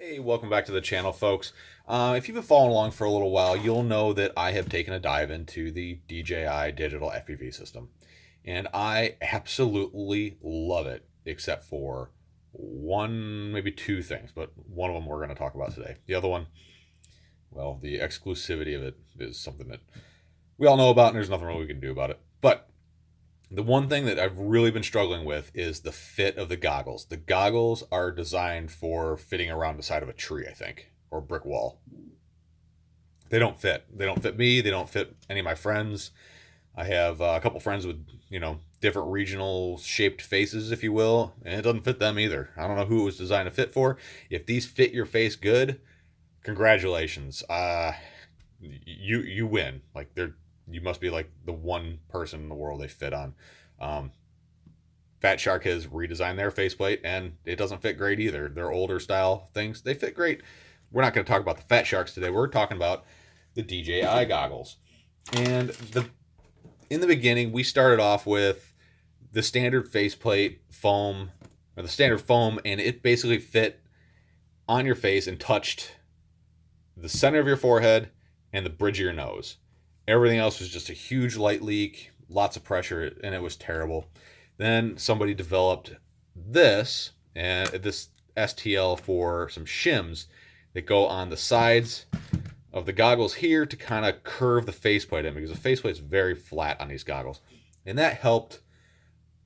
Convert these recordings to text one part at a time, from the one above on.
Hey, welcome back to the channel, folks. If you've been following along for a little while, you'll know that I have taken a dive into the DJI Digital FPV system. And I absolutely love it, except for one, maybe two things, but one of them we're going to talk about today. The other one, well, the exclusivity of it is something that we all know about, and there's nothing really we can do about it. But the one thing that I've really been struggling with is the fit of the goggles. The goggles are designed for fitting around the side of a tree, I think, or a brick wall. They don't fit. They don't fit me. They don't fit any of my friends. I have a couple friends with, different regional shaped faces, if you will, and it doesn't fit them either. I don't know who it was designed to fit for. If these fit your face good, congratulations. You win. Like you must be like the one person in the world they fit on. Um, Fat Shark has redesigned their faceplate, and it doesn't fit great either. Their older style things, they fit great. We're not going to talk about the Fat Sharks today. We're talking about the DJI goggles. And in the beginning, we started off with the standard faceplate foam, or the standard foam, and it basically fit on your face and touched the center of your forehead and the bridge of your nose. Everything else was just a huge light leak, lots of pressure, and it was terrible. Then somebody developed this, and this STL for some shims that go on the sides of the goggles here to kind of curve the faceplate in, because the faceplate is very flat on these goggles. And that helped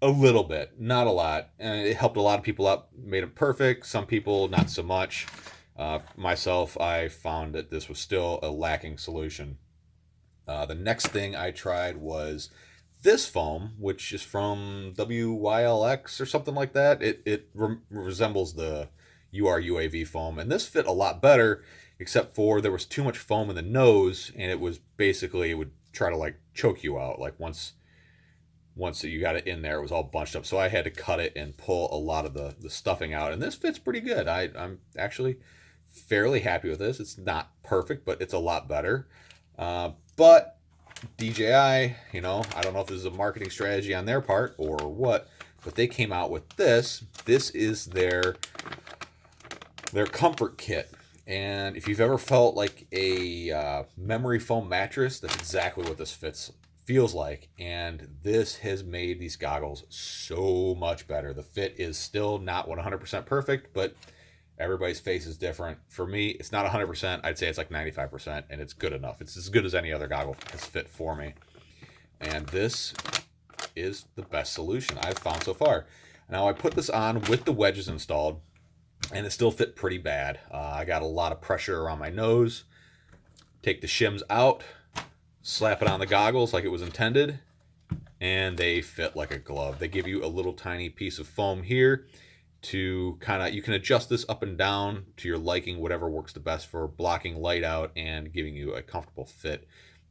a little bit, not a lot. And it helped a lot of people out, made it perfect. Some people, not so much. Myself, I found that this was still a lacking solution. The next thing I tried was this foam, which is from WYLX or something like that. It resembles the UR-UAV foam, and this fit a lot better, except for there was too much foam in the nose, and it was basically, it would try to like choke you out. Like once you got it in there, it was all bunched up. So I had to cut it and pull a lot of the stuffing out, and this fits pretty good. I'm actually fairly happy with this. It's not perfect, but it's a lot better. But DJI, I don't know if this is a marketing strategy on their part or what, but they came out with this. This is their comfort kit. And if you've ever felt like a memory foam mattress, that's exactly what this feels like. And this has made these goggles so much better. The fit is still not 100% perfect, but everybody's face is different. For me, it's not 100%. I'd say it's like 95%, and it's good enough. It's as good as any other goggle has fit for me. And this is the best solution I've found so far. Now, I put this on with the wedges installed, and it still fit pretty bad. I got a lot of pressure around my nose. Take the shims out, slap it on the goggles like it was intended, and they fit like a glove. They give you a little tiny piece of foam here to you can adjust this up and down to your liking, whatever works the best for blocking light out and giving you a comfortable fit.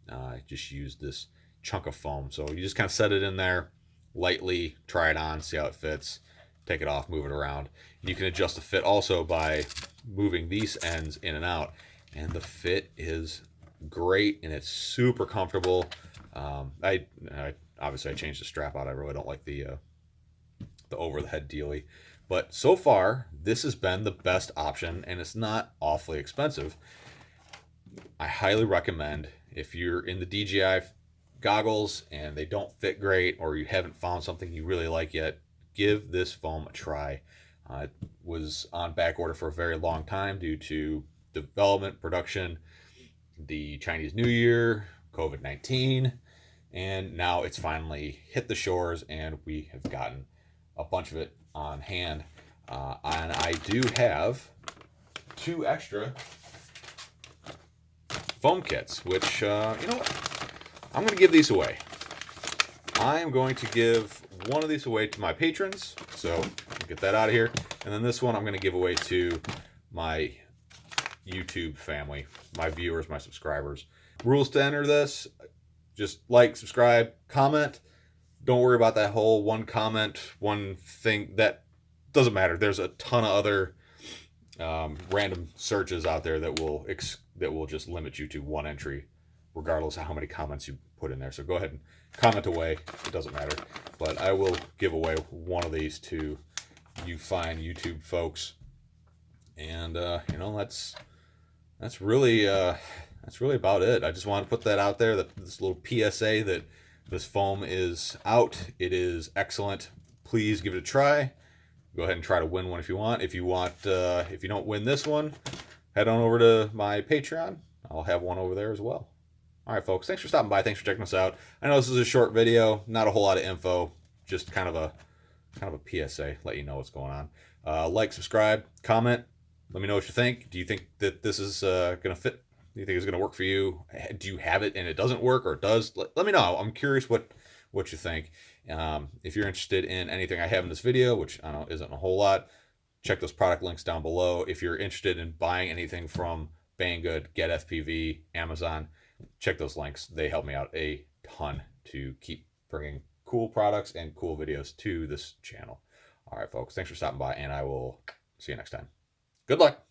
I just used this chunk of foam. So you just kind of set it in there lightly, try it on, see how it fits, take it off, move it around. You can adjust the fit also by moving these ends in and out. And the fit is great, and it's super comfortable. I obviously I changed the strap out. I really don't like the over the head dealy. But so far, this has been the best option, and it's not awfully expensive. I highly recommend, if you're in the DJI goggles and they don't fit great, or you haven't found something you really like yet, give this foam a try. It was on back order for a very long time due to development, production, the Chinese New Year, COVID-19, and now it's finally hit the shores, and we have gotten a bunch of it on hand. And I do have 2 extra foam kits, which, I'm going to give these away. I am going to give one of these away to my patrons, so get that out of here. And then this one I'm going to give away to my YouTube family, my viewers, my subscribers. Rules to enter this: just like, subscribe, comment. Don't worry about that whole one comment, one thing. That doesn't matter. There's a ton of other random searches out there that will just limit you to one entry, regardless of how many comments you put in there. So go ahead and comment away. It doesn't matter. But I will give away one of these to you fine YouTube folks. And you know, that's really about it. I just want to put that out there, that this little PSA that this foam is out. It is excellent. Please give it a try. Go ahead and try to win one if you want. If you don't win this one, head on over to my Patreon. I'll have one over there as well. All right, folks. Thanks for stopping by. Thanks for checking us out. I know this is a short video, not a whole lot of info, just kind of a PSA, let you know what's going on. Like, subscribe, comment. Let me know what you think. Do you think that this is gonna fit? Do you think it's gonna work for you? Do you have it and it doesn't work, or it does? Let me know. I'm curious what you think. If you're interested in anything I have in this video, which I know isn't a whole lot, check those product links down below. If you're interested in buying anything from Banggood, Get FPV, Amazon, check those links. They help me out a ton to keep bringing cool products and cool videos to this channel. All right, folks. Thanks for stopping by, and I will see you next time. Good luck.